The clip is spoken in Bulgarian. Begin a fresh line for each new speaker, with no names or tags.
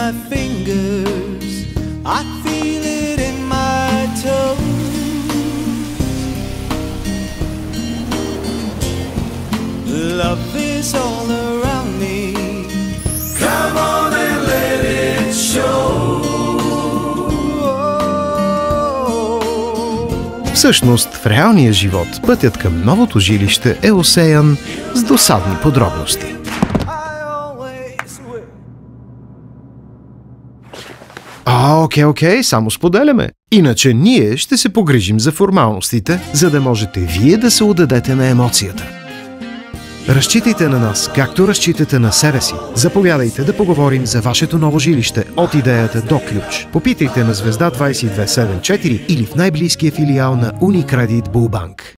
my fingers, I feel it in my toes. Love is all around me. Come on and let it show.
Всъщност, в реалния живот пътят към новото жилище е осеян с досадни подробности. Окей, само споделяме. Иначе ние ще се погрижим за формалностите, за да можете вие да се отдадете на емоцията. Разчитайте на нас, както разчитате на себе си. Заповядайте да поговорим за вашето ново жилище от идеята до ключ. Попитайте на звезда 2274 или в най-близкия филиал на Unicredit Bullbank.